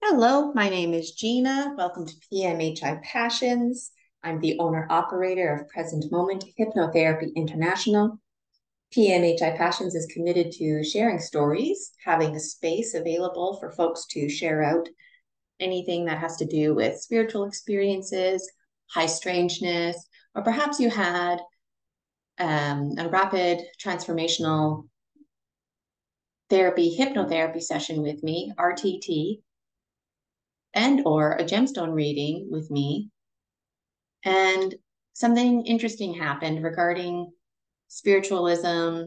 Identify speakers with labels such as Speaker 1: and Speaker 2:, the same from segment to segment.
Speaker 1: Hello, my name is Gina. Welcome to PMHI Passions. I'm the owner-operator of Present Moment Hypnotherapy International. PMHI Passions is committed to sharing stories, having a space available for folks to share out anything that has to do with spiritual experiences, high strangeness, or perhaps you had a rapid transformational hypnotherapy session with me, RTT, and or a gemstone reading with me, and something interesting happened regarding spiritualism,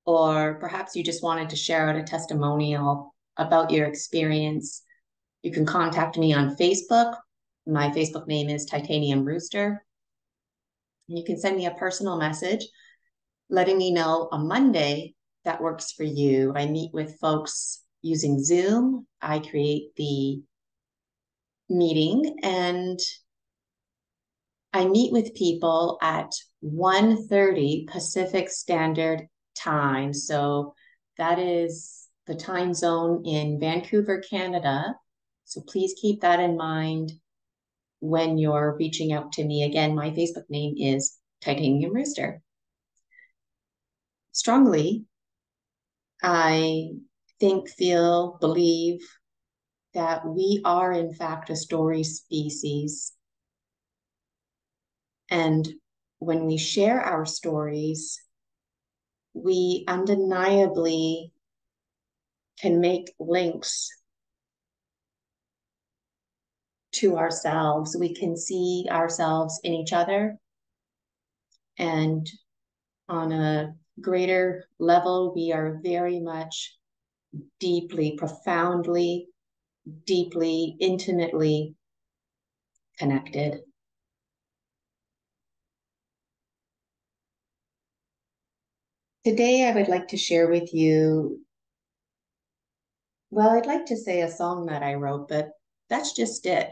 Speaker 1: or perhaps you just wanted to share out a testimonial about your experience, you can contact me on Facebook. My Facebook name is Titanium Rooster. And you can send me a personal message letting me know a Monday that works for you. I meet with folks using Zoom. I create the meeting and I meet with people at 1:30 Pacific Standard Time. So that is the time zone in Vancouver, Canada. So please keep that in mind when you're reaching out to me. Again, my Facebook name is Titanium Rooster. Strongly, I think, feel, believe that we are in fact a story species. And when we share our stories, we undeniably can make links to ourselves. We can see ourselves in each other. And on a greater level, we are very much deeply, profoundly, deeply, intimately connected. Today, I would like to share with you, well, I'd like to say a song that I wrote, but that's just it.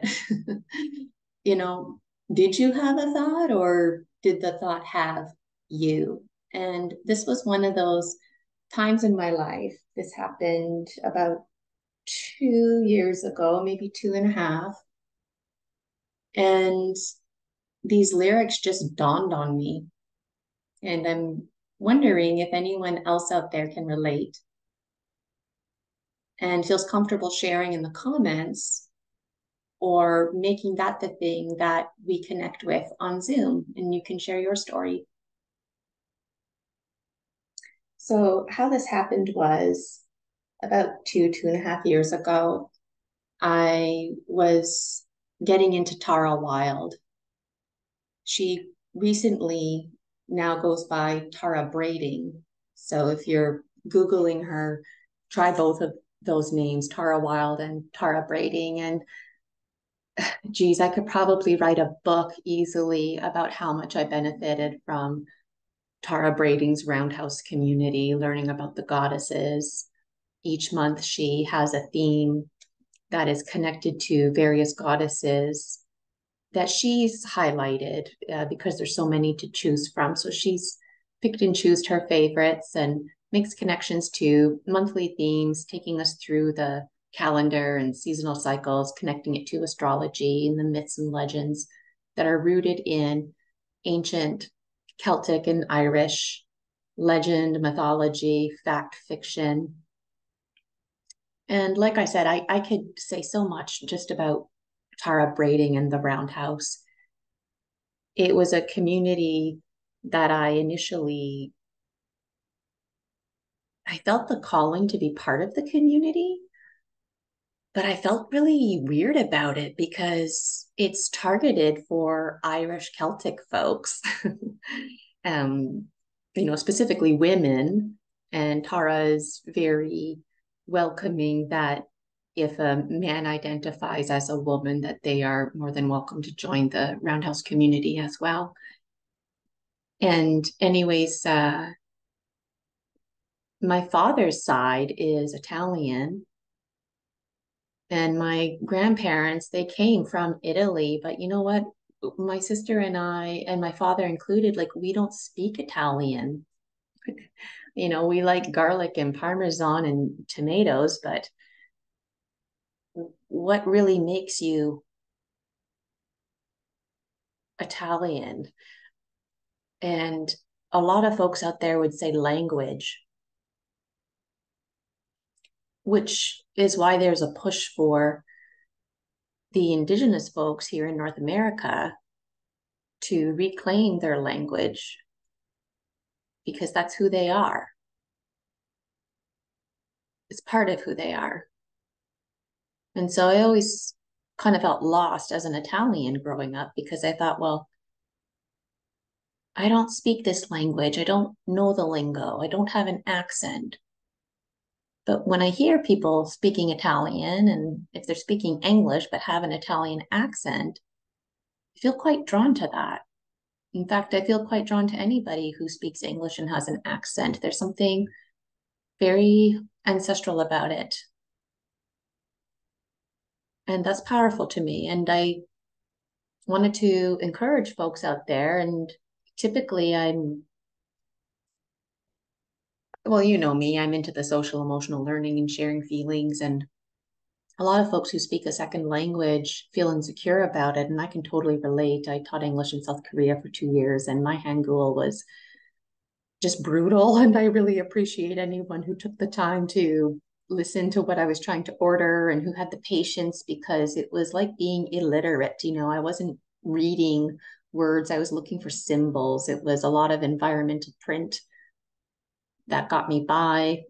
Speaker 1: You know, did you have a thought or did the thought have you? And this was one of those times in my life. This happened about 2 years ago, maybe 2.5. And these lyrics just dawned on me. And I'm wondering if anyone else out there can relate and feels comfortable sharing in the comments or making that the thing that we connect with on Zoom and you can share your story. So how this happened was about 2.5 years ago, I was getting into Tara Wild. She recently now goes by Tara Braiding. So if you're Googling her, try both of those names, Tara Wild and Tara Braiding. And geez, I could probably write a book easily about how much I benefited from Tara Braiding's Roundhouse community, learning about the goddesses. Each month she has a theme that is connected to various goddesses that she's highlighted because there's so many to choose from. So she's picked and chosen her favorites and makes connections to monthly themes, taking us through the calendar and seasonal cycles, connecting it to astrology and the myths and legends that are rooted in ancient Celtic and Irish legend, mythology, fact, fiction. And like I said, I could say so much just about Tara Braiding and the Roundhouse. It was a community that I felt the calling to be part of the community, but I felt really weird about it because it's targeted for Irish Celtic folks, um, specifically women. And Tara is very welcoming that if a man identifies as a woman, that they are more than welcome to join the Roundhouse community as well. And anyways, my father's side is Italian, and my grandparents, they came from Italy. But you know what? My sister and I, and my father included, like, we don't speak Italian. We like garlic and Parmesan and tomatoes, but what really makes you Italian? And a lot of folks out there would say language, which is why there's a push for the indigenous folks here in North America to reclaim their language, because that's who they are. It's part of who they are. And so I always kind of felt lost as an Italian growing up, because I thought, well, I don't speak this language. I don't know the lingo. I don't have an accent. But when I hear people speaking Italian, and if they're speaking English but have an Italian accent, I feel quite drawn to that. In fact, I feel quite drawn to anybody who speaks English and has an accent. There's something very ancestral about it. And that's powerful to me. And I wanted to encourage folks out there. And typically well, you know me, I'm into the social emotional learning and sharing feelings. And a lot of folks who speak a second language feel insecure about it. And I can totally relate. I taught English in South Korea for 2 years, and my Hangul was just brutal. And I really appreciate anyone who took the time to listen to what I was trying to order and who had the patience, because it was like being illiterate. I wasn't reading words, I was looking for symbols. It was a lot of environmental print that got me by.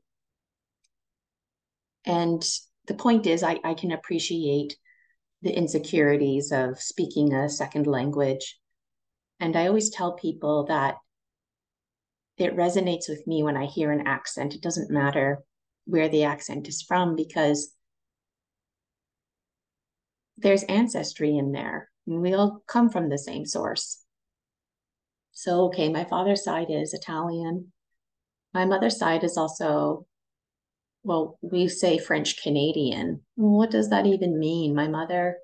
Speaker 1: And the point is, I can appreciate the insecurities of speaking a second language. And I always tell people that it resonates with me when I hear an accent. It doesn't matter where the accent is from, because there's ancestry in there. And we all come from the same source. So, okay, my father's side is Italian. My mother's side is also, well, we say French Canadian. What does that even mean? My mother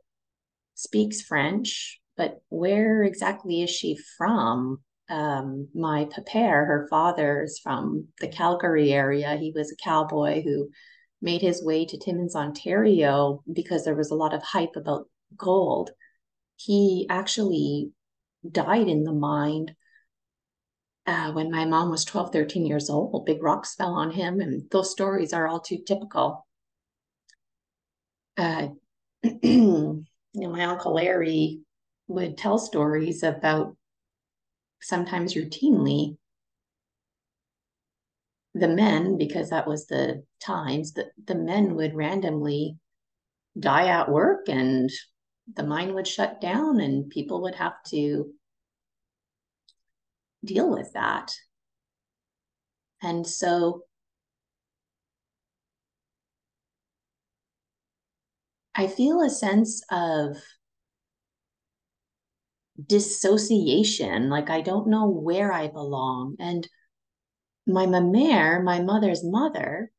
Speaker 1: speaks French, but where exactly is she from? My papa, her father, is from the Calgary area. He was a cowboy who made his way to Timmins, Ontario, because there was a lot of hype about gold. He actually died in the mine when my mom was 12, 13 years old. Big rocks fell on him, and those stories are all too typical. Uh, my Uncle Larry would tell stories about, sometimes routinely, the men, because that was the times, that the men would randomly die at work, and the mine would shut down, and people would have to deal with that. And so I feel a sense of dissociation, like I don't know where I belong. And my mamere, my mother's mother,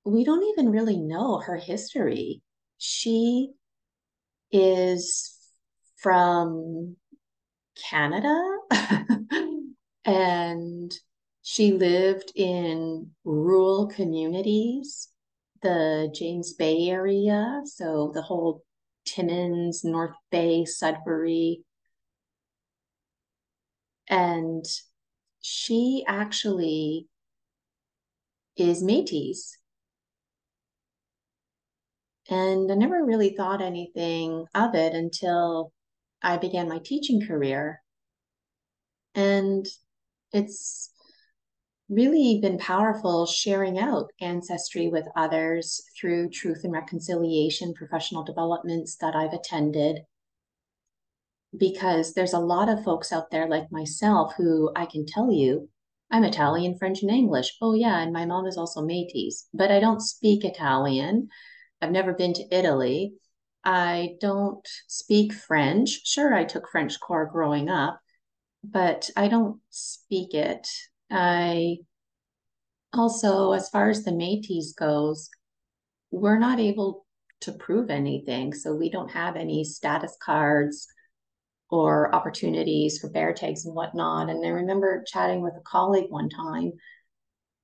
Speaker 1: we don't even really know her history. She is from Canada and she lived in rural communities, the James Bay area, so the whole Timmins, North Bay, Sudbury. And she actually is Métis. And I never really thought anything of it until I began my teaching career. And it's really been powerful sharing out ancestry with others through truth and reconciliation professional developments that I've attended, because there's a lot of folks out there like myself who I can tell you, I'm Italian, French, and English. Oh, yeah, and my mom is also Métis, but I don't speak Italian. I've never been to Italy. I don't speak French. Sure, I took French core growing up, but I don't speak it. I also, as far as the Métis goes, we're not able to prove anything. So we don't have any status cards or opportunities for bear tags and whatnot. And I remember chatting with a colleague one time,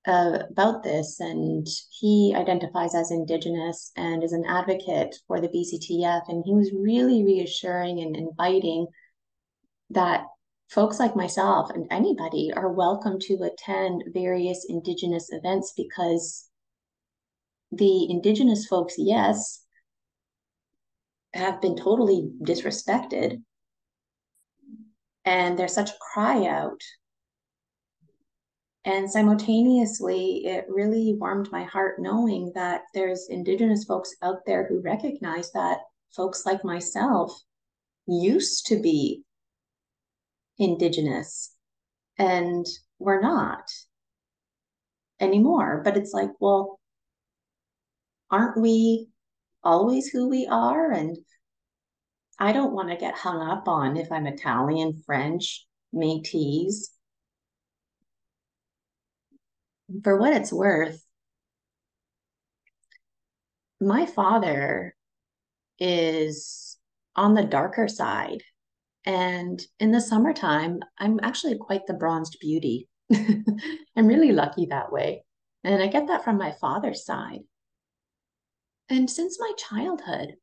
Speaker 1: about this, and he identifies as Indigenous and is an advocate for the BCTF. And he was really reassuring and inviting that folks like myself and anybody are welcome to attend various Indigenous events, because the Indigenous folks, yes, have been totally disrespected. And there's such a cry out. And simultaneously, it really warmed my heart knowing that there's Indigenous folks out there who recognize that folks like myself used to be Indigenous and we're not anymore. But it's like, well, aren't we always who we are? And I don't want to get hung up on if I'm Italian, French, Métis. For what it's worth, my father is on the darker side. And in the summertime, I'm actually quite the bronzed beauty. I'm really lucky that way. And I get that from my father's side. And since my childhood,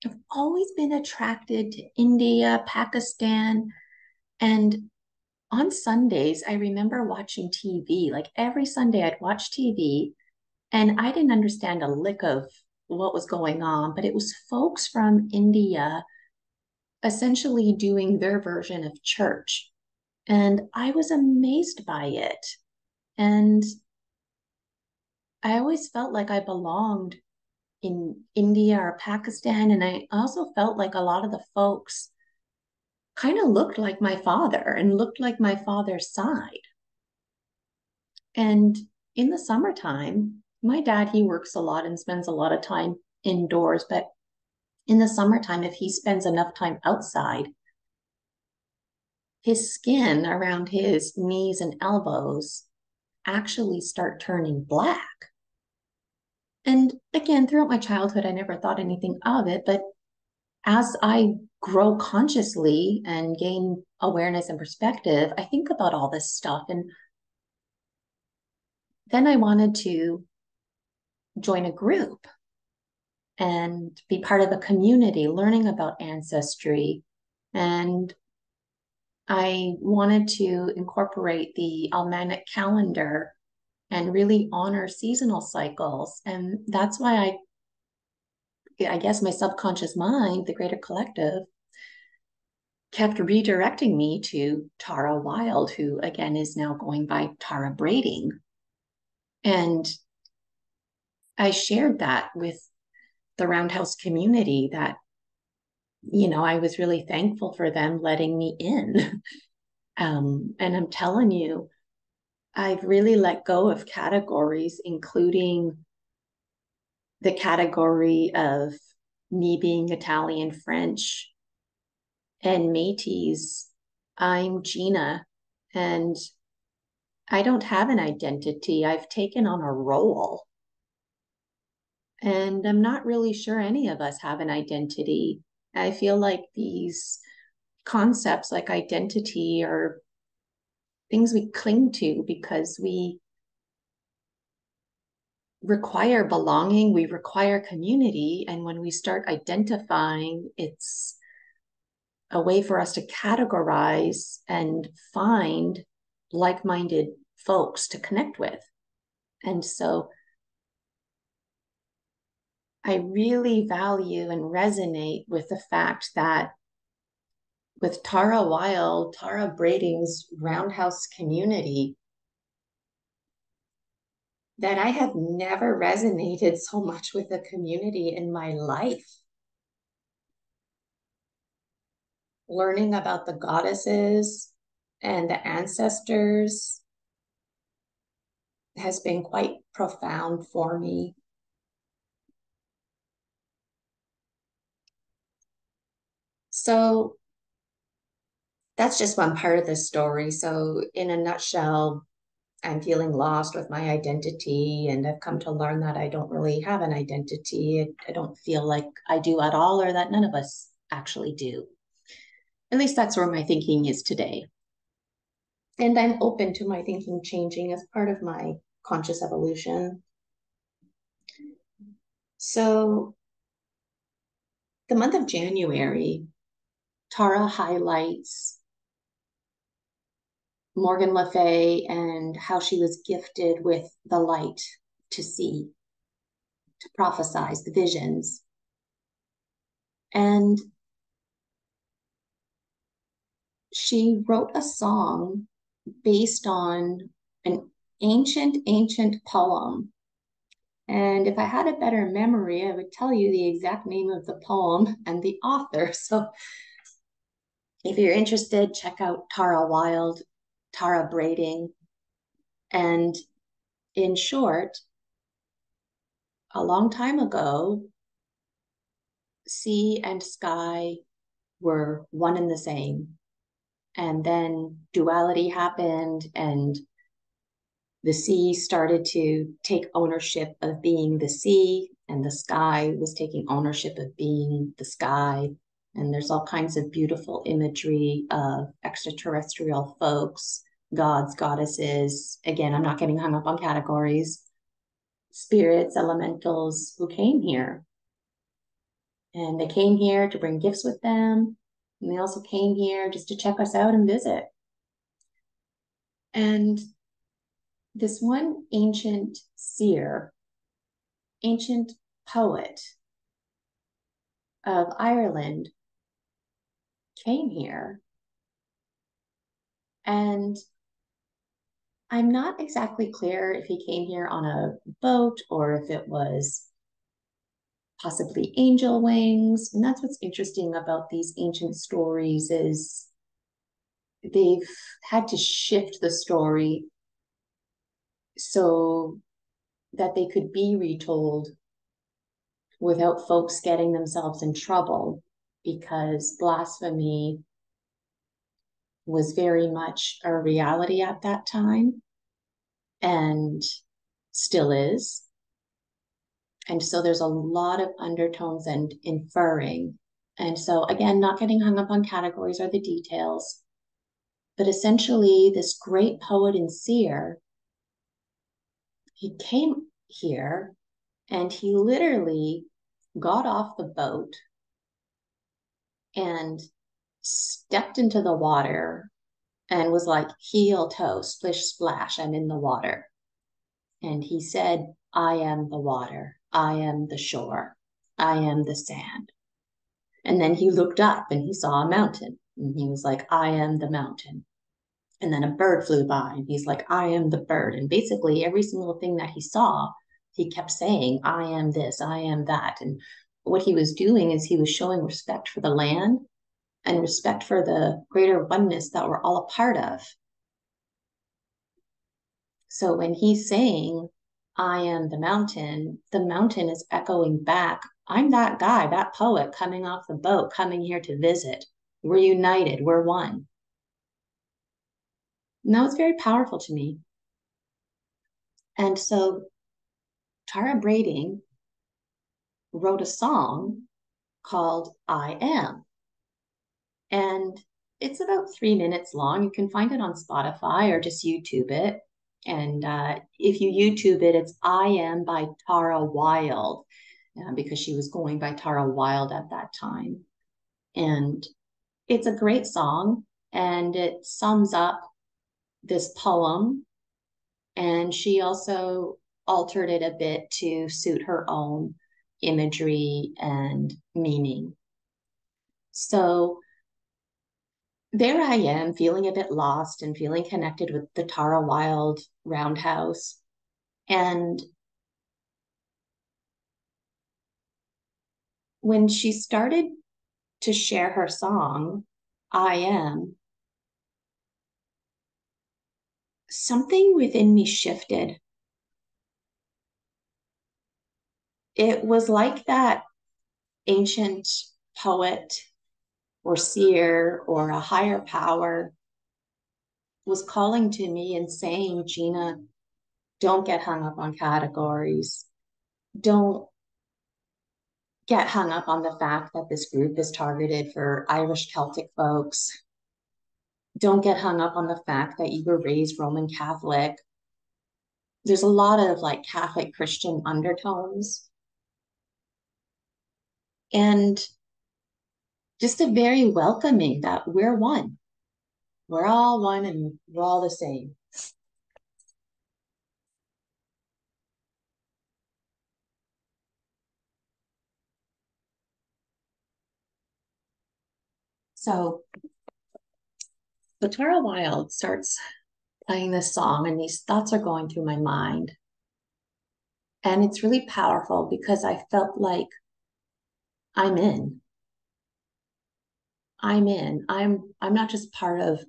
Speaker 1: I've always been attracted to India, Pakistan. And on Sundays, I remember watching TV. Like every Sunday, I'd watch TV, and I didn't understand a lick of what was going on, but it was folks from India essentially doing their version of church. And I was amazed by it. And I always felt like I belonged in India or Pakistan. And I also felt like a lot of the folks kind of looked like my father and looked like my father's side. And in the summertime, my dad, he works a lot and spends a lot of time indoors. But in the summertime, if he spends enough time outside, his skin around his knees and elbows actually start turning black. And again, throughout my childhood, I never thought anything of it. But as I grow consciously and gain awareness and perspective, I think about all this stuff. And then I wanted to join a group and be part of a community, learning about ancestry. And I wanted to incorporate the Almanic calendar and really honor seasonal cycles. And that's why I guess my subconscious mind, the greater collective, kept redirecting me to Tara Wild, who again is now going by Tara Braiding. And I shared that with the Roundhouse community that, I was really thankful for them letting me in. And I'm telling you, I've really let go of categories, including the category of me being Italian, French, and Métis. I'm Gina, and I don't have an identity. I've taken on a role. And I'm not really sure any of us have an identity. I feel like these concepts like identity are things we cling to because we require belonging, we require community. And when we start identifying, it's a way for us to categorize and find like minded folks to connect with. And so I really value and resonate with the fact that with Tara Wild, Tara Braiding's Roundhouse community, that I have never resonated so much with a community in my life. Learning about the goddesses and the ancestors has been quite profound for me. So that's just one part of the story. So in a nutshell, I'm feeling lost with my identity, and I've come to learn that I don't really have an identity. I don't feel like I do at all, or that none of us actually do. At least that's where my thinking is today. And I'm open to my thinking changing as part of my conscious evolution. So the month of January, Tara highlights Morgan Le Fay and how she was gifted with the light to see, to prophesize the visions. And she wrote a song based on an ancient poem. And if I had a better memory, I would tell you the exact name of the poem and the author. So if you're interested, check out Tara Wild, Tara Braiding. And in short, a long time ago, sea and sky were one and the same. And then duality happened, and the sea started to take ownership of being the sea, and the sky was taking ownership of being the sky. And there's all kinds of beautiful imagery of extraterrestrial folks, gods, goddesses. Again, I'm not getting hung up on categories, spirits, elementals who came here. And they came here to bring gifts with them. And they also came here just to check us out and visit. And this one ancient seer, ancient poet of Ireland came here. And I'm not exactly clear if he came here on a boat or if it was possibly angel wings. And that's what's interesting about these ancient stories is they've had to shift the story so that they could be retold without folks getting themselves in trouble, because blasphemy was very much a reality at that time and still is. And so there's a lot of undertones and inferring. And so, again, not getting hung up on categories or the details, but essentially, this great poet and seer, he came here and he literally got off the boat and stepped into the water and was like, heel, toe, splish, splash, I'm in the water. And he said, I am the water. I am the shore. I am the sand. And then he looked up and he saw a mountain. And he was like, I am the mountain. And then a bird flew by and he's like, I am the bird. And basically, every single thing that he saw, he kept saying, I am this, I am that. And what he was doing is he was showing respect for the land and respect for the greater oneness that we're all a part of. So when he's saying, I am the mountain is echoing back, I'm that guy, that poet coming off the boat, coming here to visit. We're united, we're one. And that was very powerful to me. And so Tara Braiding wrote a song called I Am. And it's about 3 minutes long. You can find it on Spotify or just YouTube it. And if you YouTube it, it's I Am by Tara Wild, because she was going by Tara Wild at that time. And it's a great song and it sums up this poem. And she also altered it a bit to suit her own imagery and meaning. So there I am, feeling a bit lost and feeling connected with the Tara Wild Roundhouse. And when she started to share her song, I Am, something within me shifted. It was like that ancient poet or seer or a higher power was calling to me and saying, Gina, don't get hung up on categories. Don't get hung up on the fact that this group is targeted for Irish Celtic folks. don't get hung up on the fact that you were raised Roman Catholic. There's a lot of like Catholic Christian undertones and just a very welcoming that we're one. We're all one and we're all the same. So the Tara Wild starts playing this song, and these thoughts are going through my mind. And it's really powerful because I felt like I'm in. I'm in. I'm not just part of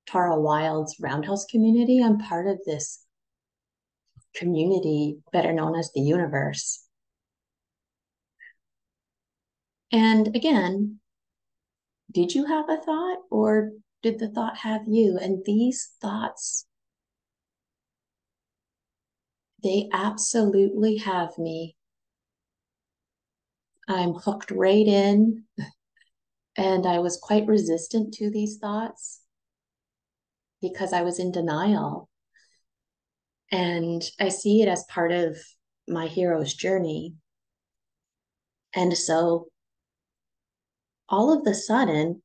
Speaker 1: Tara Wild's Roundhouse community. I'm part of this community better known as the universe. And again, did you have a thought or did the thought have you? And these thoughts, they absolutely have me. I'm hooked right in, and I was quite resistant to these thoughts because I was in denial. And I see it as part of my hero's journey. And so all of the sudden,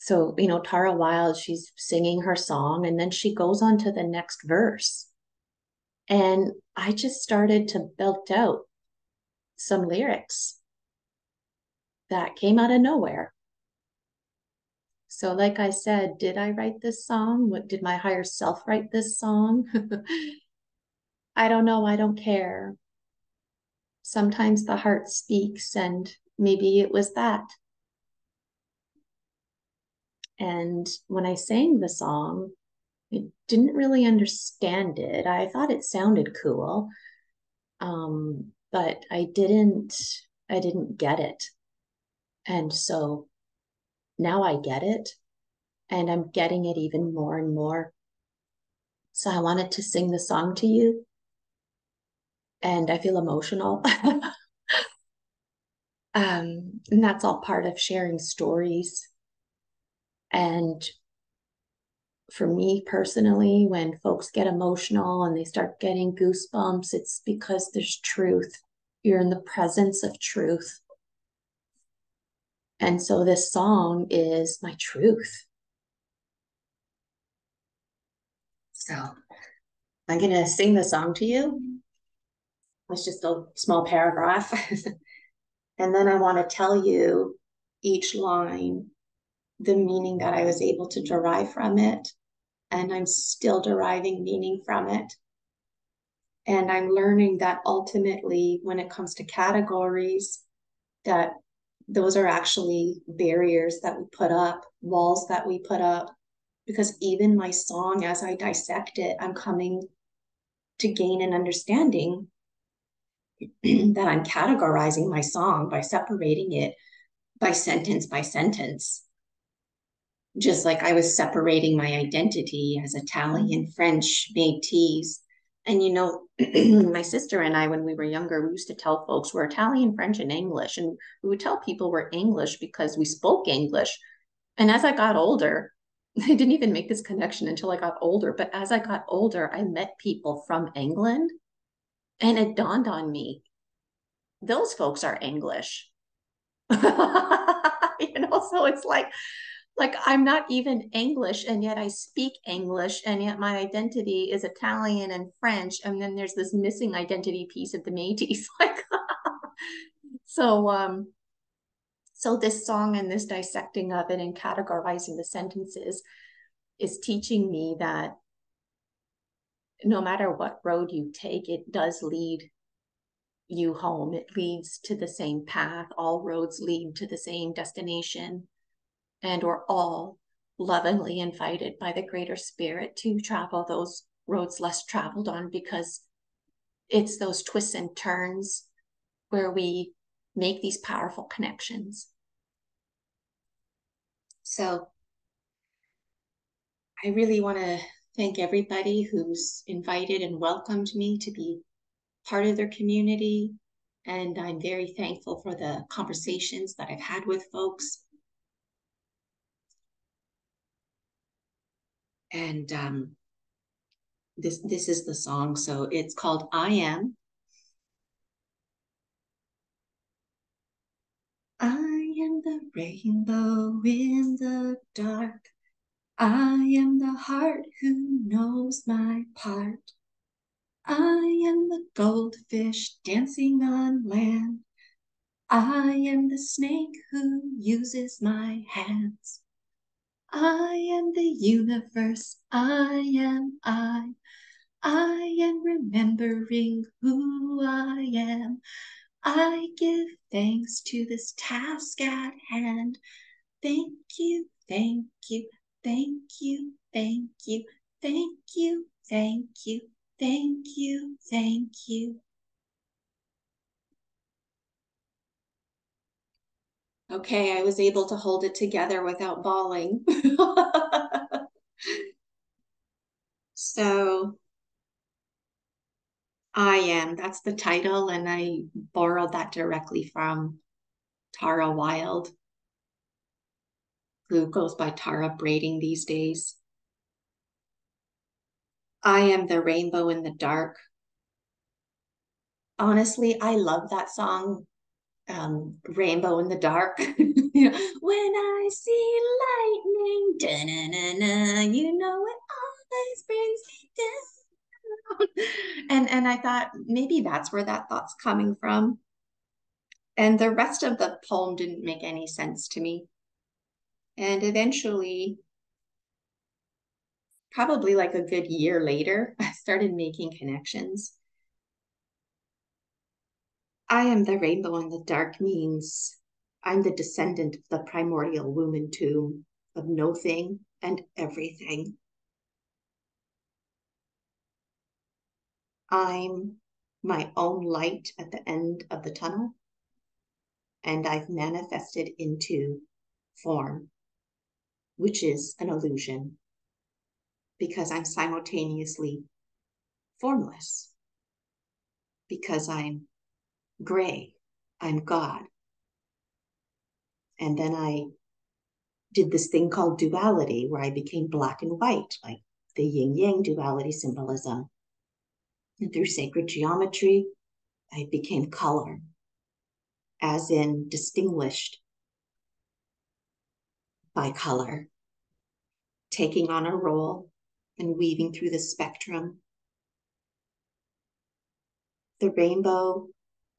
Speaker 1: Tara Wild, she's singing her song and then she goes on to the next verse. And I just started to belt out some lyrics that came out of nowhere. So, like I said, did I write this song? What did my higher self write this song? I don't know. I don't care. Sometimes the heart speaks, and maybe it was that. And when I sang the song, I didn't really understand it. I thought it sounded cool, but I didn't get it. And so now I get it, and I'm getting it even more and more. So I wanted to sing the song to you, and I feel emotional. And that's all part of sharing stories. And for me personally, when folks get emotional and they start getting goosebumps, it's because there's truth. You're in the presence of truth. And so this song is my truth. So I'm going to sing the song to you. It's just a small paragraph. And then I want to tell you each line, the meaning that I was able to derive from it. And I'm still deriving meaning from it. And I'm learning that ultimately, when it comes to categories, that those are actually barriers that we put up, walls that we put up. Because even my song, as I dissect it, I'm coming to gain an understanding that I'm categorizing my song by separating it by sentence, just like I was separating my identity as Italian, French, Métis. And my sister and I, when we were younger, we used to tell folks we're Italian, French, and English. And we would tell people we're English because we spoke English. And as I got older, I didn't even make this connection until I got older. But as I got older, I met people from England, and it dawned on me, those folks are English. So it's like I'm not even English, and yet I speak English, and yet my identity is Italian and French, and then there's this missing identity piece of the Métis. Like, so so this song and this dissecting of it and categorizing the sentences is teaching me that no matter what road you take, it does lead you home. It leads to the same path. All roads lead to the same destination. And we're all lovingly invited by the greater spirit to travel those roads less traveled on, because it's those twists and turns where we make these powerful connections. So I really want to thank everybody who's invited and welcomed me to be part of their community. And I'm very thankful for the conversations that I've had with folks. And this is the song. So it's called I Am. I am the rainbow in the dark. I am the heart who knows my part. I am the goldfish dancing on land. I am the snake who uses my hands. I am the universe. I am I. I am remembering who I am. I give thanks to this task at hand. Thank you, thank you, thank you, thank you, thank you, thank you, thank you, thank you. Okay, I was able to hold it together without bawling. So I Am, that's the title, and I borrowed that directly from Tara Wild, who goes by Tara Braiding these days. I am the rainbow in the dark. Honestly, I love that song, Rainbow in the Dark. You know, when I see lightning, da-na-na-na, you know it always brings me down. And I thought maybe that's where that thought's coming from. And the rest of the poem didn't make any sense to me. And eventually, probably like a good year later, I started making connections. I am the rainbow in the dark means I'm the descendant of the primordial womb and tomb of no thing and everything. I'm my own light at the end of the tunnel, and I've manifested into form, which is an illusion because I'm simultaneously formless, because I'm gray, I'm God. And then I did this thing called duality, where I became black and white, like the yin yang duality symbolism. And through sacred geometry, I became color, as in distinguished by color, taking on a role and weaving through the spectrum. The rainbow,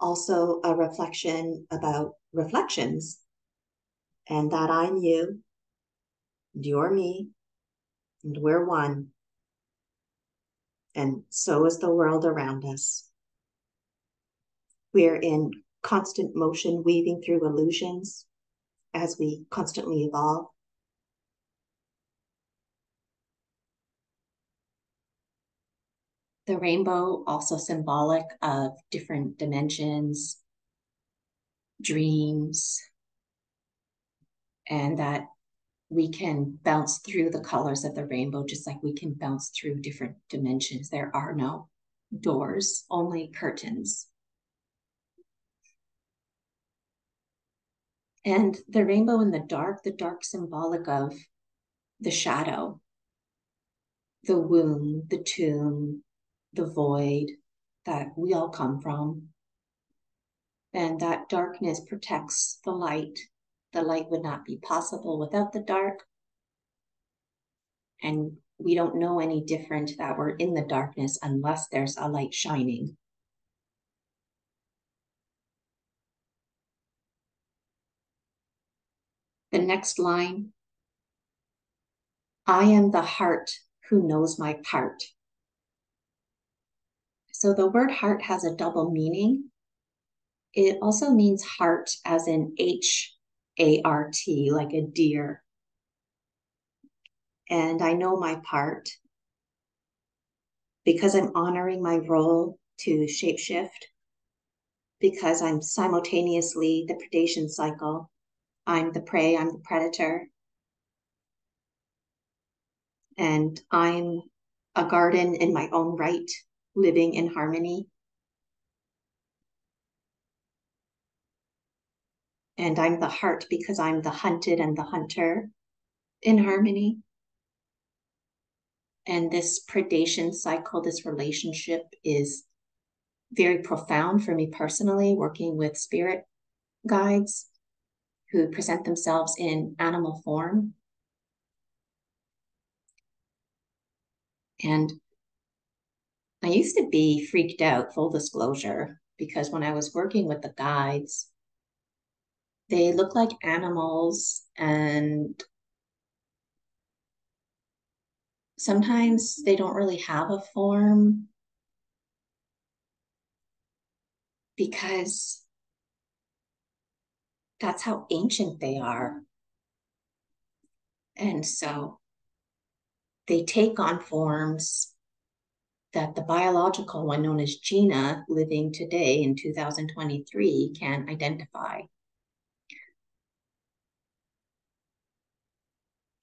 Speaker 1: also a reflection about reflections, and that I'm you, and you're me, and we're one. And so is the world around us. We're in constant motion, weaving through illusions as we constantly evolve. The rainbow, also symbolic of different dimensions, dreams, and that we can bounce through the colors of the rainbow just like we can bounce through different dimensions. There are no doors, only curtains. And the rainbow in the dark symbolic of the shadow, the womb, the tomb, the void that we all come from. And that darkness protects the light. The light would not be possible without the dark. And we don't know any different that we're in the darkness unless there's a light shining. The next line, I am the heart who knows my part. So the word heart has a double meaning. It also means heart as in H-A-R-T, like a deer. And I know my part because I'm honoring my role to shapeshift, because I'm simultaneously the predation cycle. I'm the prey, I'm the predator. And I'm a garden in my own right, living in harmony. And I'm the heart because I'm the hunted and the hunter in harmony. And this predation cycle, this relationship is very profound for me personally, working with spirit guides who present themselves in animal form. And I used to be freaked out, full disclosure, because when I was working with the guides, they look like animals, and sometimes they don't really have a form because that's how ancient they are. And so they take on forms that the biological one, known as Gina, living today in 2023, can identify.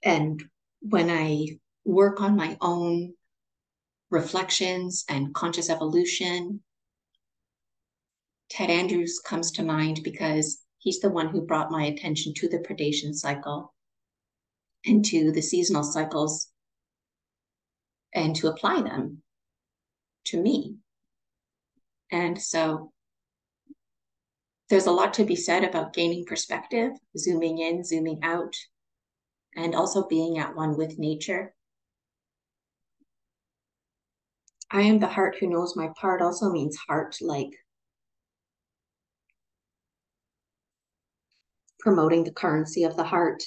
Speaker 1: And when I work on my own reflections and conscious evolution, Ted Andrews comes to mind because he's the one who brought my attention to the predation cycle and to the seasonal cycles and to apply them to me. And so there's a lot to be said about gaining perspective, zooming in, zooming out, and also being at one with nature. I am the heart who knows my part also means heart, like promoting the currency of the heart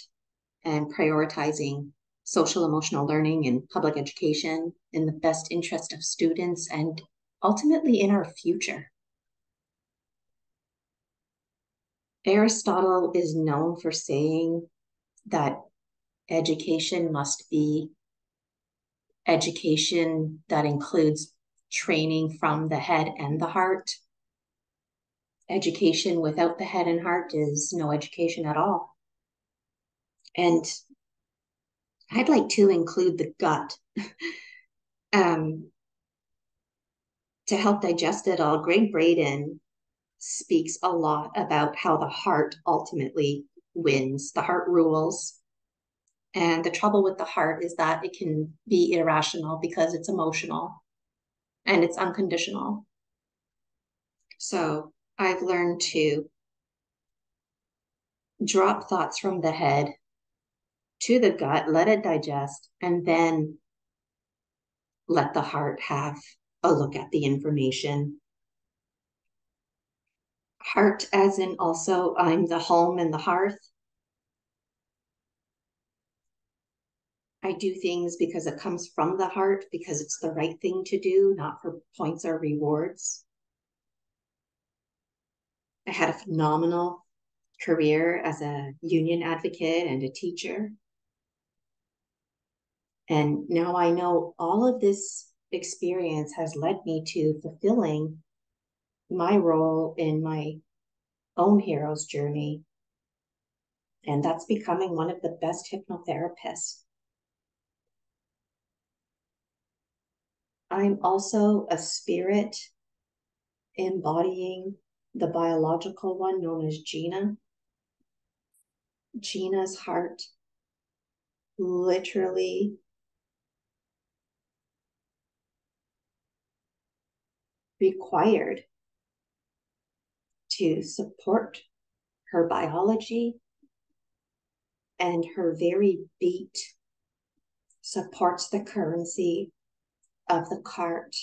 Speaker 1: and prioritizing social emotional learning and public education in the best interest of students and ultimately in our future. Aristotle is known for saying that education must be education that includes training from the head and the heart. Education without the head and heart is no education at all. And I'd like to include the gut to help digest it all. Greg Braden speaks a lot about how the heart ultimately wins. The heart rules. And the trouble with the heart is that it can be irrational because it's emotional and it's unconditional. So I've learned to drop thoughts from the head to the gut, let it digest, and then let the heart have a look at the information. Heart, as in also, I'm the home and the hearth. I do things because it comes from the heart, because it's the right thing to do, not for points or rewards. I had a phenomenal career as a union advocate and a teacher. And now I know all of this experience has led me to fulfilling my role in my own hero's journey. And that's becoming one of the best hypnotherapists. I'm also a spirit embodying the biological one known as Gina. Gina's heart literally required to support her biology, and her very beat supports the currency of the cart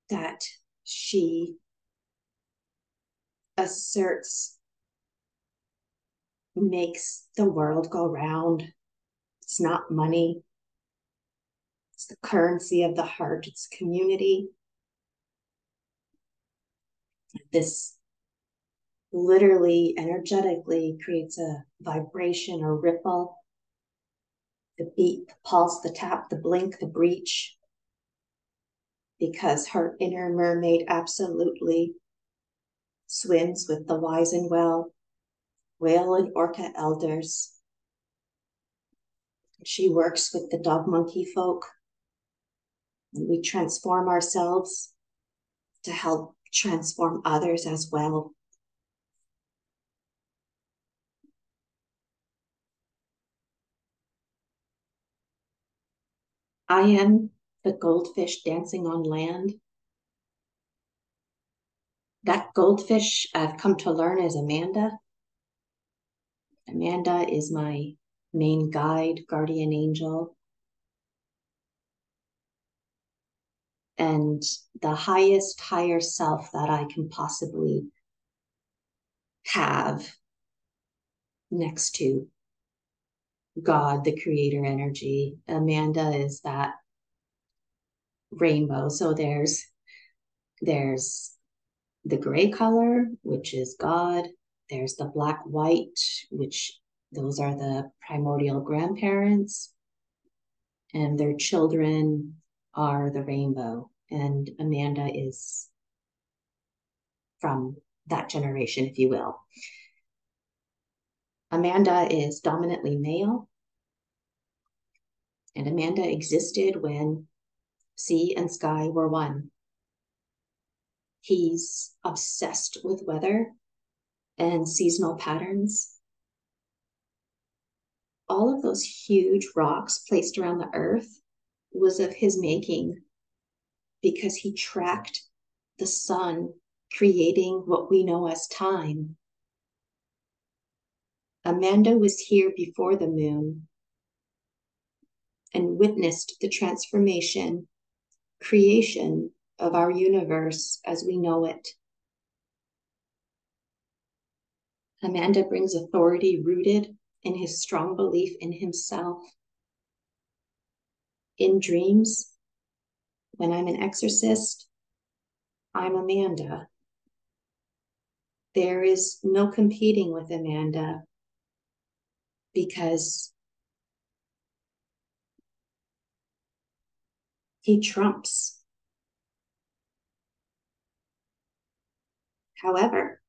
Speaker 1: that she asserts makes the world go round. It's not money. It's the currency of the heart. It's community. This literally, energetically creates a vibration or ripple. The beat, the pulse, the tap, the blink, the breach. Because her inner mermaid absolutely swims with the wise and well, whale and orca elders. She works with the dog monkey folk. And we transform ourselves to help transform others as well. I am the goldfish dancing on land. That goldfish I've come to learn is Amanda. Amanda is my main guide, guardian angel, and the highest, higher self that I can possibly have next to God, the creator energy. Amanda is that rainbow. So there's the gray color, which is God. There's the black white, which those are the primordial grandparents, and their children are the rainbow. And Amanda is from that generation, if you will. Amanda is dominantly male, and Amanda existed when sea and sky were one. He's obsessed with weather and seasonal patterns. All of those huge rocks placed around the earth was of his making because he tracked the sun, creating what we know as time. Amanda was here before the moon and witnessed the transformation, creation of our universe as we know it. Amanda brings authority rooted in his strong belief in himself. In dreams, when I'm an exorcist, I'm Amanda. There is no competing with Amanda because he trumps. However,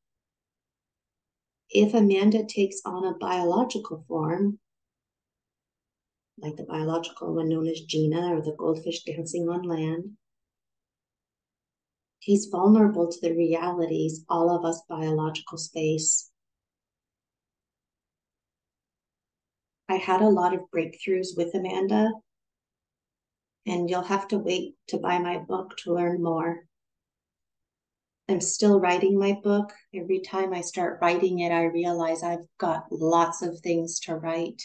Speaker 1: if Amanda takes on a biological form, like the biological one known as Gina or the goldfish dancing on land, he's vulnerable to the realities all of us biological space. I had a lot of breakthroughs with Amanda, and you'll have to wait to buy my book to learn more. I'm still writing my book. Every time I start writing it, I realize I've got lots of things to write.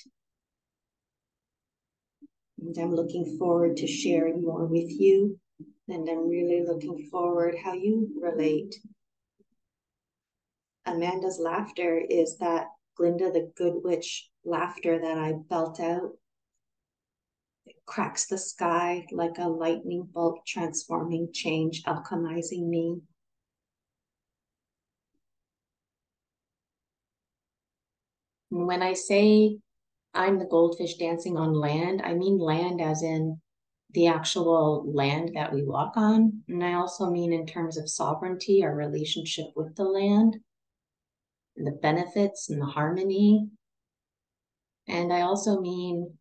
Speaker 1: And I'm looking forward to sharing more with you. And I'm really looking forward how you relate. Amanda's laughter is that Glinda the Good Witch laughter that I belt out. It cracks the sky like a lightning bolt, transforming change, alchemizing me. And when I say I'm the goldfish dancing on land, I mean land as in the actual land that we walk on. And I also mean in terms of sovereignty, our relationship with the land, and the benefits and the harmony. And I also mean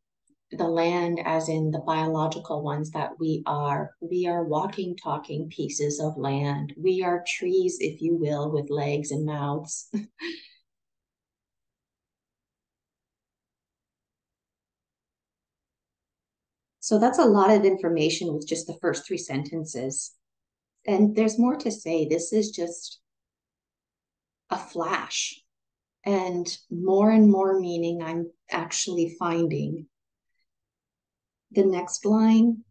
Speaker 1: the land as in the biological ones that we are. We are walking, talking pieces of land. We are trees, if you will, with legs and mouths. So that's a lot of information with just the first 3 sentences. And there's more to say. This is just a flash. And more meaning I'm actually finding. The next line,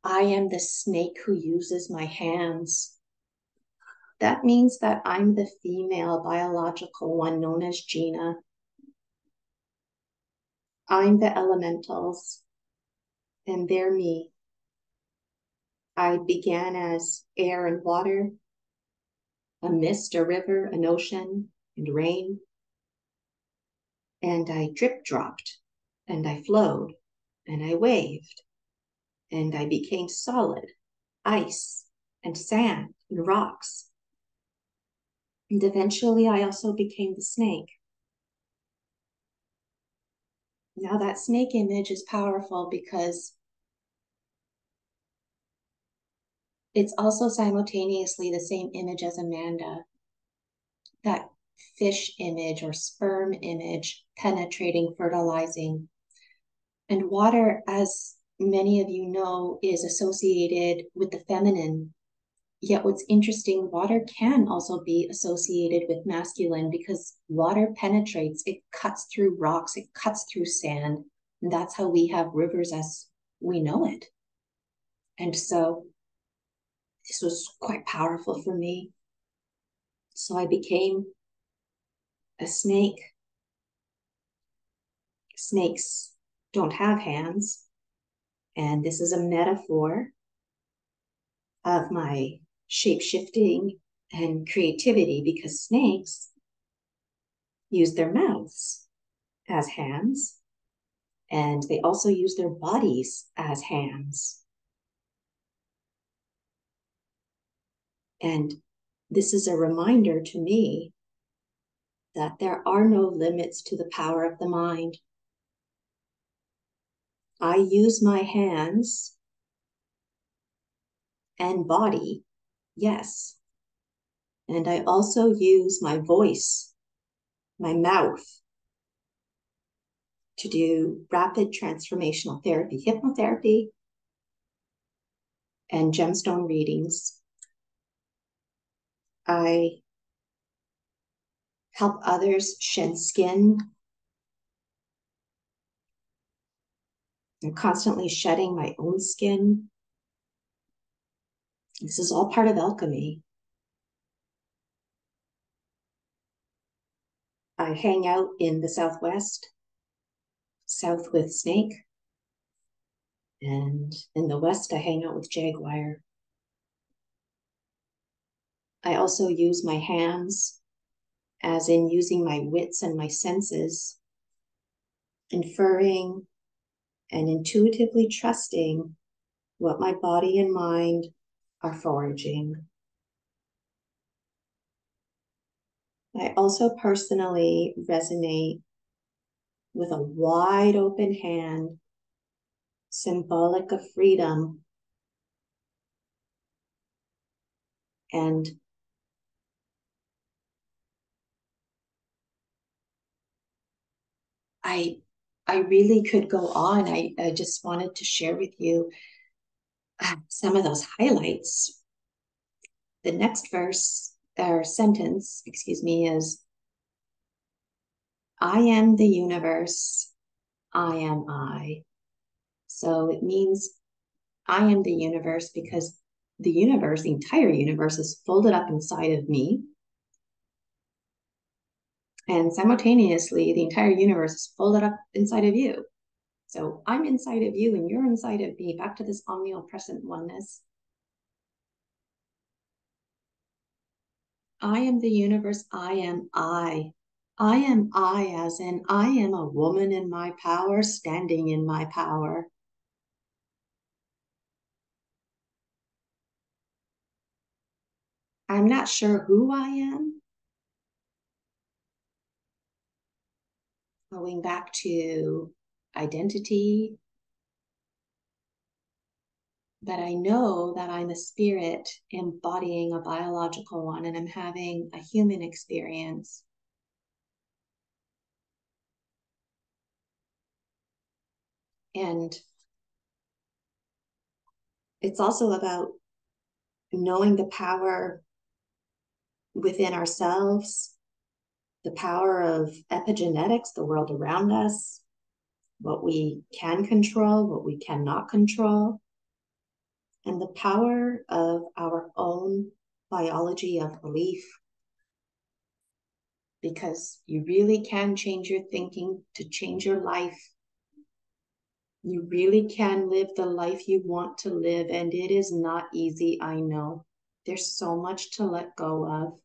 Speaker 1: I am the snake who uses my hands. That means that I'm the female biological one known as Gina. I'm the elementals, and they're me. I began as air and water, a mist, a river, an ocean, and rain. And I drip dropped, and I flowed, and I waved, and I became solid, ice, and sand, and rocks. And eventually I also became the snake. Now that snake image is powerful because it's also simultaneously the same image as Amanda. That fish image or sperm image, penetrating, fertilizing, and water as many of you know, is associated with the feminine. Yet what's interesting, water can also be associated with masculine because water penetrates, it cuts through rocks, it cuts through sand. And that's how we have rivers as we know it. And so this was quite powerful for me. So I became a snake. Snakes don't have hands. And this is a metaphor of my shape-shifting and creativity because snakes use their mouths as hands, and they also use their bodies as hands. And this is a reminder to me that there are no limits to the power of the mind. I use my hands and body, yes. And I also use my voice, my mouth, to do rapid transformational therapy, hypnotherapy, and gemstone readings. I help others shed skin. I'm constantly shedding my own skin. This is all part of alchemy. I hang out in the Southwest, south with snake, and in the West, I hang out with jaguar. I also use my hands, as in using my wits and my senses, inferring and intuitively trusting what my body and mind are foraging. I also personally resonate with a wide open hand, symbolic of freedom. And I really could go on. I just wanted to share with you some of those highlights. The next verse or sentence, excuse me, is I am the universe, I am I. So it means I am the universe because the universe, the entire universe, is folded up inside of me. And simultaneously, the entire universe is folded up inside of you. So I'm inside of you and you're inside of me, back to this omnipresent oneness. I am the universe, I am I. I am I, as in I am a woman in my power, standing in my power. I'm not sure who I am. Going back to identity, but I know that I'm a spirit embodying a biological one and I'm having a human experience. And it's also about knowing the power within ourselves, the power of epigenetics, the world around us, what we can control, what we cannot control, and the power of our own biology of belief. Because you really can change your thinking to change your life. You really can live the life you want to live, and it is not easy, I know. There's so much to let go of.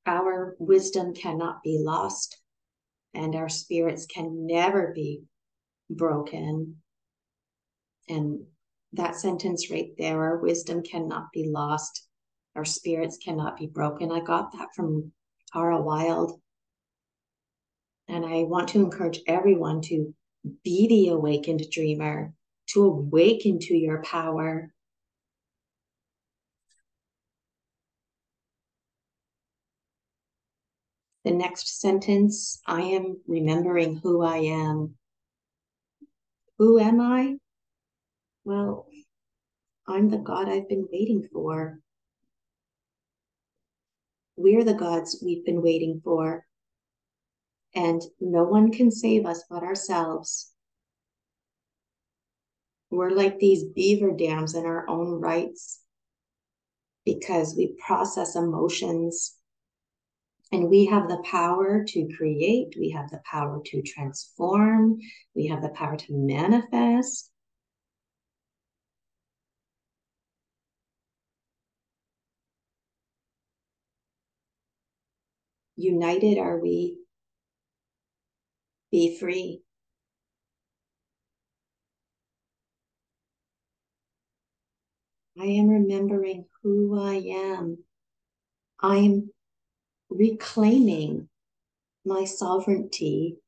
Speaker 1: Our wisdom cannot be lost, and our spirits can never be broken. And that sentence right there, our wisdom cannot be lost, our spirits cannot be broken. I got that from Tara Wild. And I want to encourage everyone to be the awakened dreamer, to awaken to your power. The next sentence, I am remembering who I am. Who am I? Well, I'm the God I've been waiting for. We're the gods we've been waiting for. And no one can save us but ourselves. We're like these beaver dams in our own rights because we process emotions and we have the power to create, we have the power to transform, we have the power to manifest. United are we. Be free. I am remembering who I am. I'm reclaiming my sovereignty.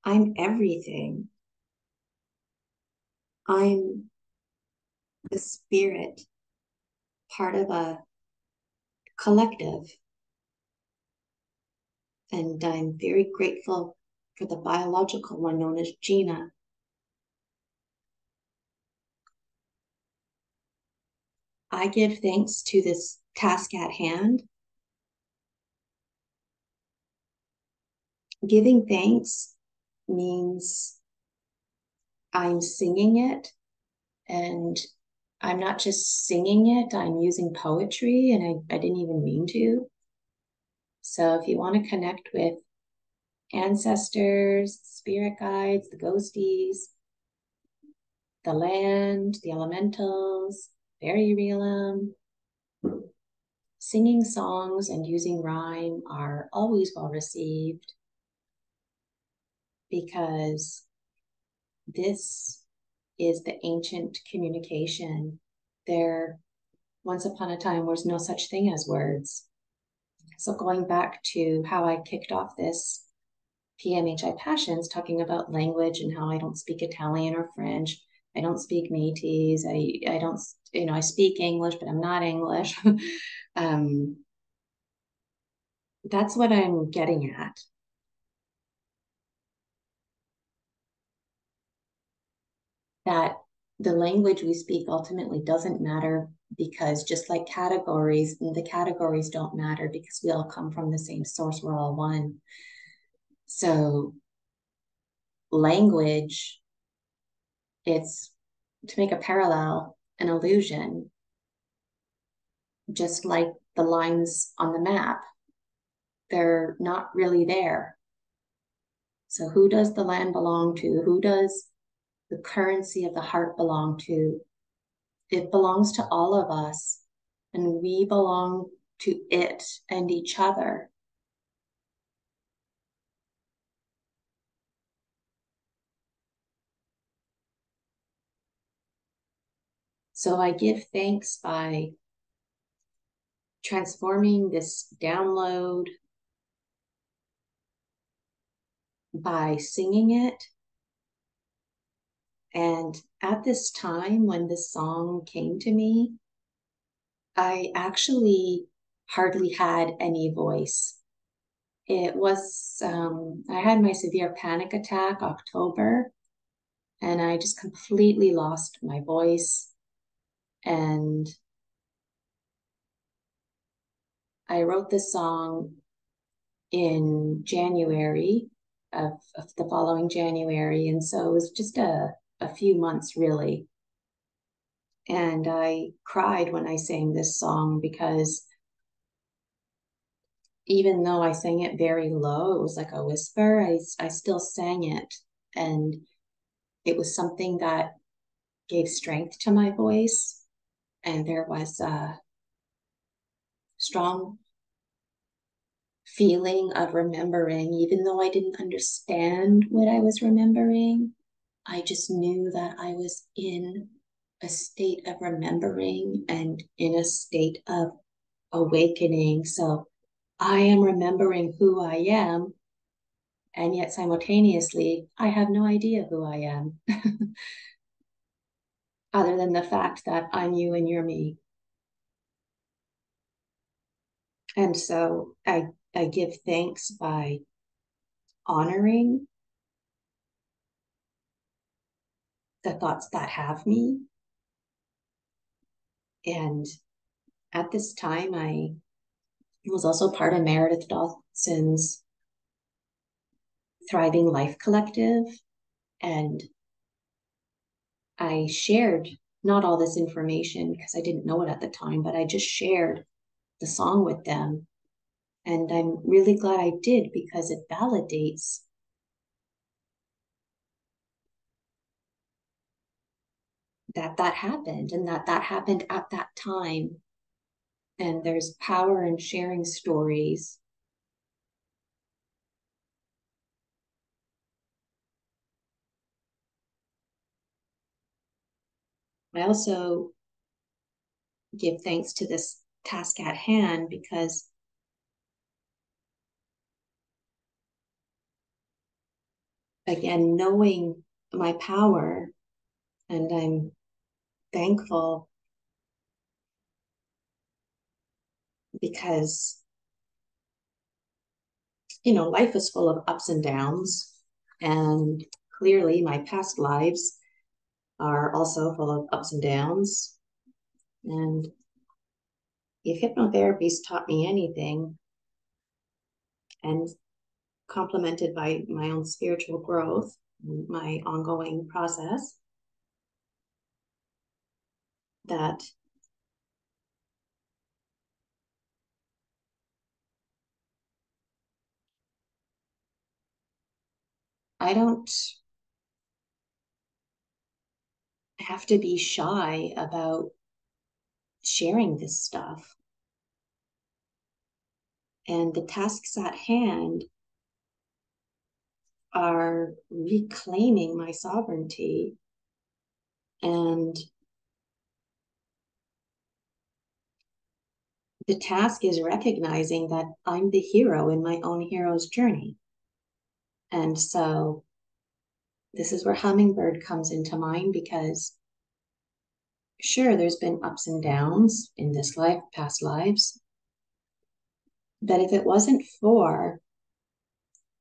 Speaker 1: I'm everything. I'm the spirit, part of a collective. And I'm very grateful for the biological one known as Gina. I give thanks to this task at hand. Giving thanks means I'm singing it, and I'm not just singing it, I'm using poetry, and I didn't even mean to. So if you want to connect with ancestors, spirit guides, the ghosties, the land, the elementals, fairy realm, singing songs and using rhyme are always well received because this is the ancient communication. There, once upon a time, was no such thing as words. So going back to how I kicked off this PMHI Passions, talking about language and how I don't speak Italian or French. I don't speak Métis. I don't, I speak English, but I'm not English. That's what I'm getting at. That the language we speak ultimately doesn't matter because just like categories, the categories don't matter because we all come from the same source. We're all one. So language, it's to make a parallel, an illusion, just like the lines on the map. They're not really there. So who does the land belong to? Who does the currency of the heart belong to? It belongs to all of us, and we belong to it and each other. So I give thanks by transforming this download, by singing it. And at this time when this song came to me, I actually hardly had any voice. It was, I had my severe panic attack October, and I just completely lost my voice. And I wrote this song in January of the following January. And so it was just a few months really. And I cried when I sang this song because even though I sang it very low, it was like a whisper, I still sang it. And it was something that gave strength to my voice. And there was a strong feeling of remembering, even though I didn't understand what I was remembering. I just knew that I was in a state of remembering and in a state of awakening. So I am remembering who I am, and yet simultaneously, I have no idea who I am, other than the fact that I'm you and you're me. And so I give thanks by honoring the thoughts that have me. And at this time, I was also part of Meredith Dawson's Thriving Life Collective. And I shared not all this information because I didn't know it at the time, but I just shared the song with them. And I'm really glad I did because it validates that that happened and that that happened at that time. And there's power in sharing stories. I also give thanks to this task at hand because, again, knowing my power, and I'm thankful because, life is full of ups and downs. And clearly, my past lives are also full of ups and downs. And if hypnotherapy's taught me anything, and complemented by my own spiritual growth, my ongoing process, that I don't have to be shy about sharing this stuff. And the tasks at hand are reclaiming my sovereignty and the task is recognizing that I'm the hero in my own hero's journey. And so this is where hummingbird comes into mind because sure, there's been ups and downs in this life, past lives. But if it wasn't for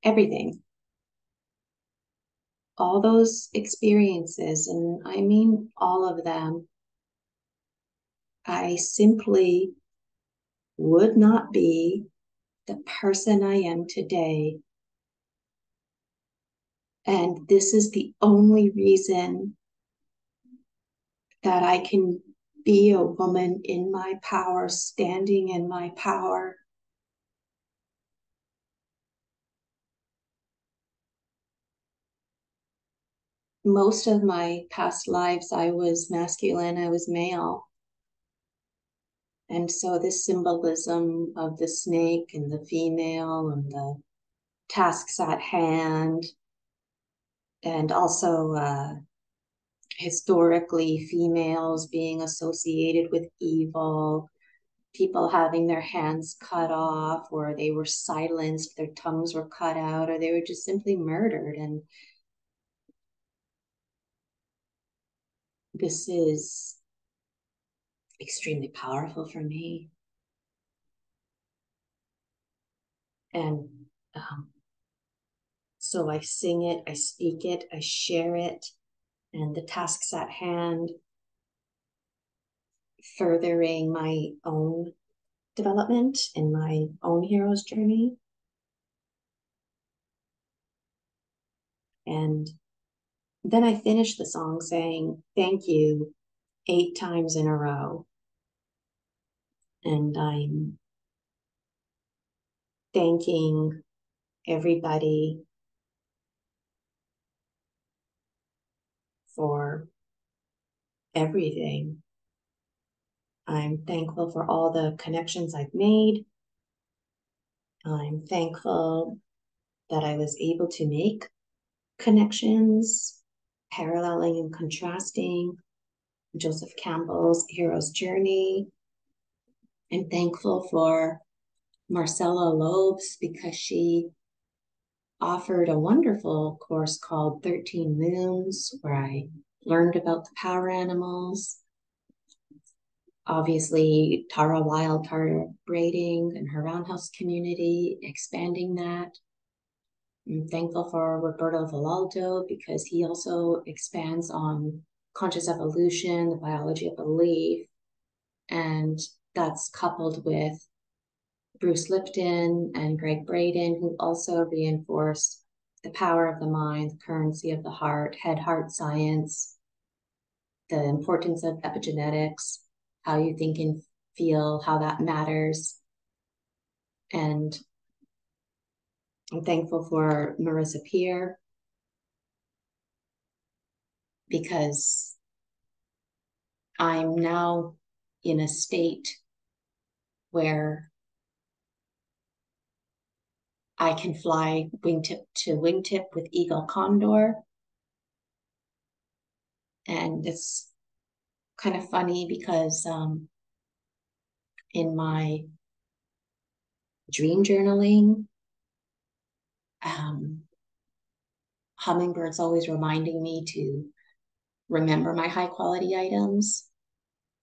Speaker 1: everything, all those experiences, and I mean all of them, I simply would not be the person I am today. And this is the only reason that I can be a woman in my power, standing in my power. Most of my past lives, I was masculine, I was male. And so this symbolism of the snake and the female and the tasks at hand, and also historically females being associated with evil, people having their hands cut off, or they were silenced, their tongues were cut out, or they were just simply murdered. And this is extremely powerful for me. And so I sing it, I speak it, I share it, and the tasks at hand, furthering my own development in my own hero's journey. And then I finished the song saying, thank you 8 times in a row. And I'm thanking everybody for everything. I'm thankful for all the connections I've made. I'm thankful that I was able to make connections, paralleling and contrasting Joseph Campbell's Hero's Journey. I'm thankful for Marcella Lobes because she offered a wonderful course called 13 Moons, where I learned about the power animals. Obviously, Tara Wild, Tara Braiding and her roundhouse community, expanding that. I'm thankful for Roberto Villaldo because he also expands on conscious evolution, the biology of belief, and that's coupled with Bruce Lipton and Greg Braden, who also reinforced the power of the mind, the currency of the heart, head-heart science, the importance of epigenetics, how you think and feel, how that matters. And I'm thankful for Marissa Peer because I'm now in a state where I can fly wingtip to wingtip with Eagle Condor. And it's kind of funny because in my dream journaling, Hummingbird's always reminding me to remember my high quality items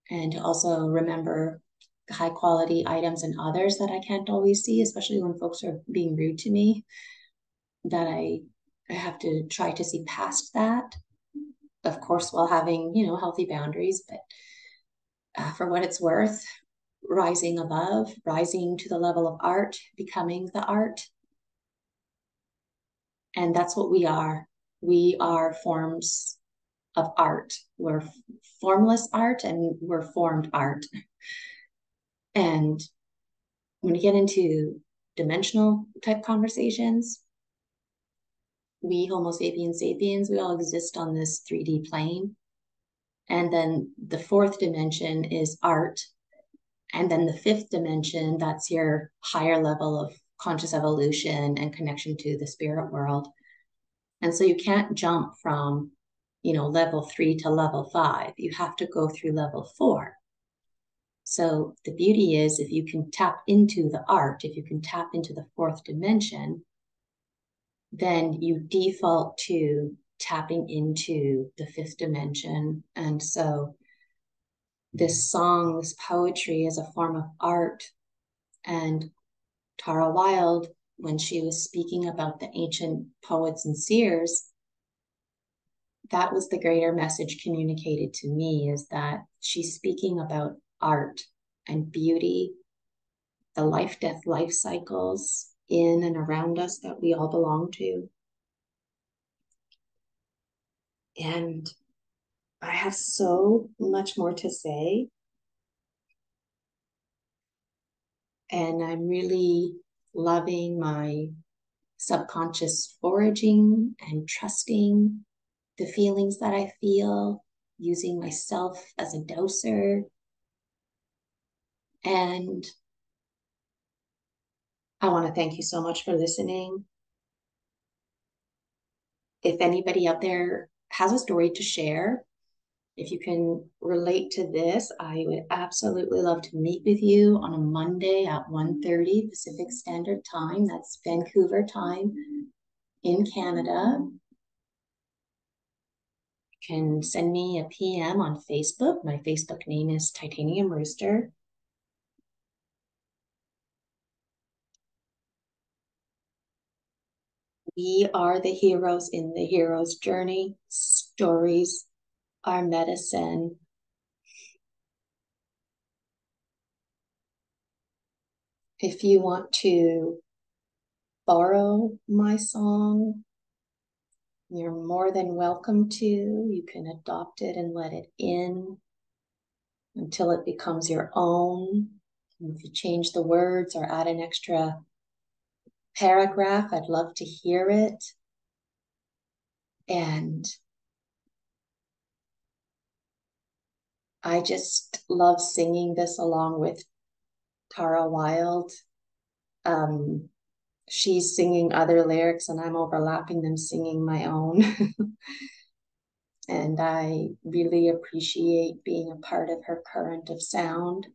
Speaker 1: and to also remember the high quality items in others that I can't always see, especially when folks are being rude to me, that I have to try to see past that. Of course, while having, healthy boundaries, but for what it's worth, rising above, rising to the level of art, becoming the art. And that's what we are. We are forms of art. We're formless art and we're formed art. And when you get into dimensional type conversations, we Homo sapiens sapiens, we all exist on this 3D plane. And then the fourth dimension is art. And then the fifth dimension, that's your higher level of conscious evolution and connection to the spirit world. And so you can't jump from, level 3 to level 5. You have to go through level 4. So the beauty is if you can tap into the art, if you can tap into the fourth dimension, then you default to tapping into the fifth dimension. And so this song, this poetry is a form of art. And Tara Wild, when she was speaking about the ancient poets and seers, that was the greater message communicated to me, is that she's speaking about art and beauty, the life-death life cycles in and around us that we all belong to. And I have so much more to say. And I'm really loving my subconscious foraging and trusting the feelings that I feel, using myself as a dowser. And I want to thank you so much for listening. If anybody out there has a story to share, if you can relate to this, I would absolutely love to meet with you on a Monday at 1:30 Pacific Standard Time. That's Vancouver time in Canada. You can send me a PM on Facebook. My Facebook name is Titanium Rooster. We are the heroes in the hero's journey. Stories are medicine. If you want to borrow my song, you're more than welcome to. You can adopt it and let it in until it becomes your own. And if you change the words or add an extra paragraph, I'd love to hear it. And I just love singing this along with Tara Wild. She's singing other lyrics and I'm overlapping them, singing my own. And I really appreciate being a part of her current of sound.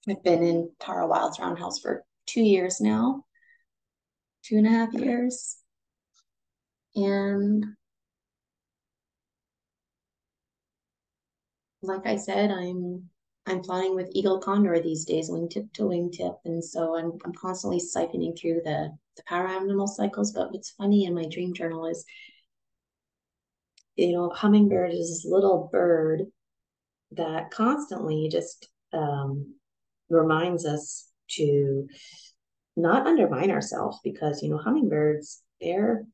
Speaker 1: I've been in Tara Wild's Roundhouse for 2 years now, 2.5 years. And like I said, I'm flying with eagle condor these days, wingtip to wingtip, and so I'm constantly siphoning through the power animal cycles. But what's funny in my dream journal is, hummingbird is this little bird that constantly just reminds us to not undermine ourselves, because hummingbirds, they're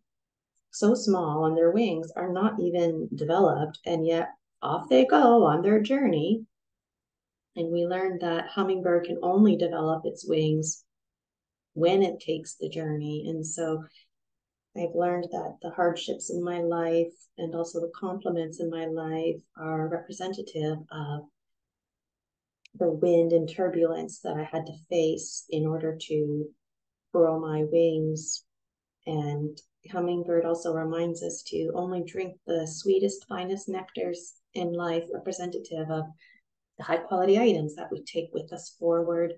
Speaker 1: so small and their wings are not even developed, and yet off they go on their journey. And we learned that hummingbird can only develop its wings when it takes the journey. And so I've learned that the hardships in my life and also the compliments in my life are representative of the wind and turbulence that I had to face in order to grow my wings. And hummingbird also reminds us to only drink the sweetest, finest nectars in life, representative of the high quality items that we take with us forward.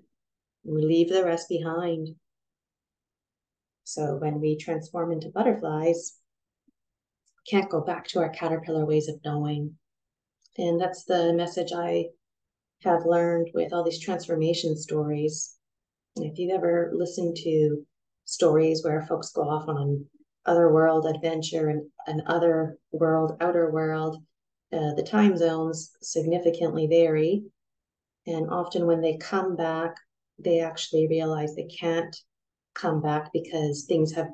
Speaker 1: We leave the rest behind. So when we transform into butterflies, we can't go back to our caterpillar ways of knowing. And that's the message I have learned with all these transformation stories. If you've ever listened to stories where folks go off on an otherworld adventure and an other world, outer world, the time zones significantly vary. And often when they come back, they actually realize they can't come back because things have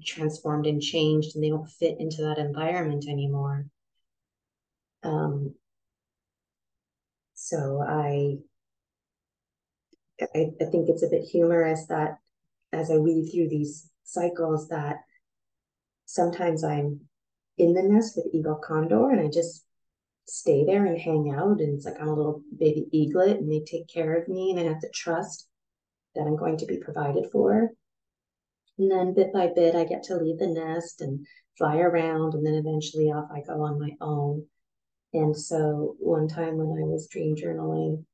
Speaker 1: transformed and changed and they don't fit into that environment anymore. So I think it's a bit humorous that as I weave through these cycles, that sometimes I'm in the nest with eagle condor and I just stay there and hang out, and it's like I'm a little baby eaglet and they take care of me, and I have to trust that I'm going to be provided for. And then bit by bit I get to leave the nest and fly around, and then eventually off I go on my own. And so one time when I was dream journaling,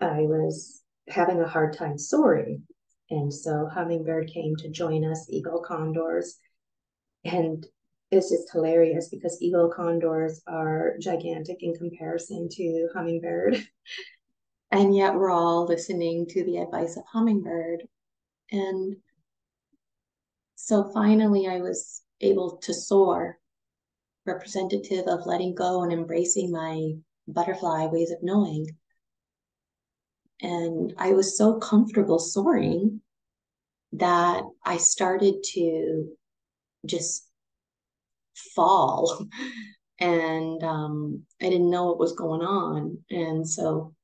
Speaker 1: I was having a hard time soaring. And so hummingbird came to join us, eagle condors. And it's just hilarious because eagle condors are gigantic in comparison to hummingbird. And yet we're all listening to the advice of hummingbird. And so finally I was able to soar, representative of letting go and embracing my butterfly ways of knowing. And I was so comfortable soaring that I started to just fall. And I didn't know what was going on. And so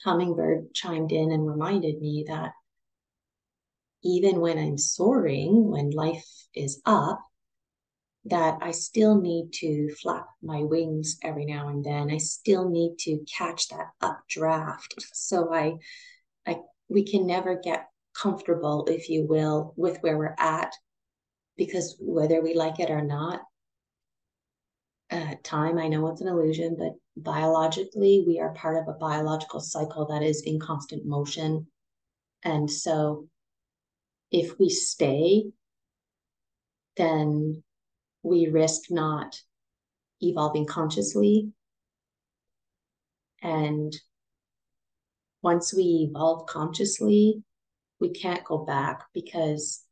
Speaker 1: hummingbird chimed in and reminded me that even when I'm soaring, when life is up, that I still need to flap my wings every now and then. I still need to catch that updraft. So we can never get comfortable, if you will, with where we're at, because whether we like it or not, time, I know it's an illusion, but biologically, we are part of a biological cycle that is in constant motion. And so if we stay, then we risk not evolving consciously. And once we evolve consciously, we can't go back because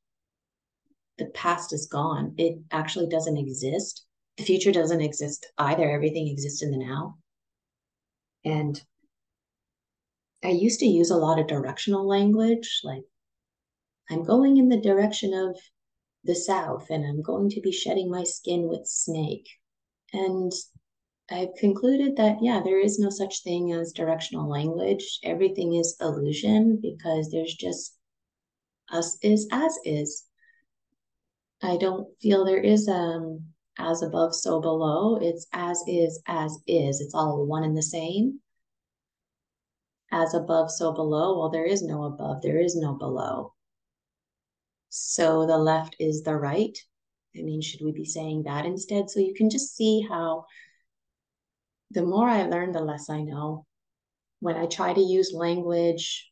Speaker 1: the past is gone. It actually doesn't exist. The future doesn't exist either. Everything exists in the now. And I used to use a lot of directional language, like I'm going in the direction of the south and I'm going to be shedding my skin with snake. And I've concluded that, yeah, there is no such thing as directional language. Everything is illusion because there's just us is as is. I don't feel there is as above, so below. It's as is, as is. It's all one and the same. As above, so below. Well, there is no above, there is no below. So the left is the right. I mean, should we be saying that instead? So you can just see how the more I learn, the less I know. When I try to use language,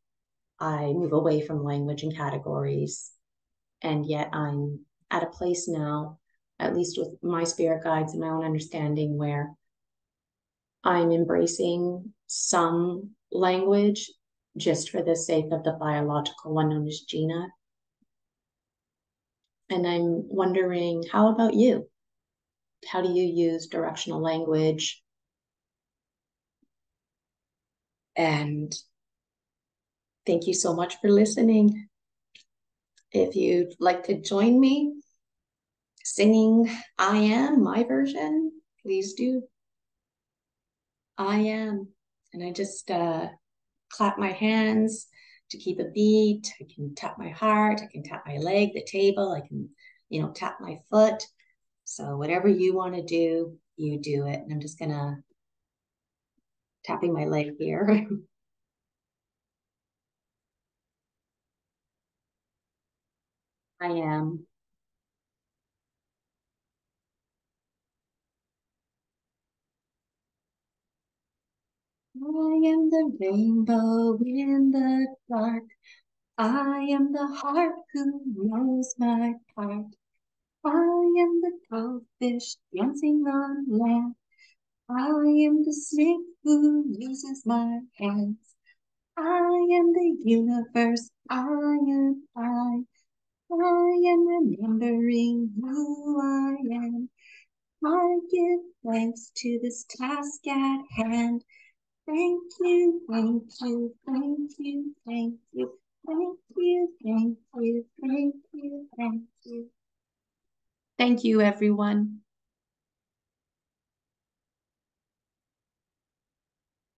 Speaker 1: I move away from language and categories. And yet I'm at a place now, at least with my spirit guides and my own understanding, where I'm embracing some language just for the sake of the biological one known as Gina. And I'm wondering, how about you? How do you use directional language? And thank you so much for listening. If you'd like to join me singing I Am, my version, please do. I am. And I just clap my hands to keep a beat. I can tap my heart. I can tap my leg, the table. I can, tap my foot. So whatever you want to do, you do it. And I'm just gonna tapping my leg here. I am. I am the rainbow in the dark. I am the heart who knows my part. I am the goldfish dancing on land. I am the snake who uses my hands. I am the universe. I am I. I am remembering who I am. I give thanks to this task at hand. Thank you, thank you, thank you, thank you, thank you, thank you, thank you, thank you. Thank you, everyone.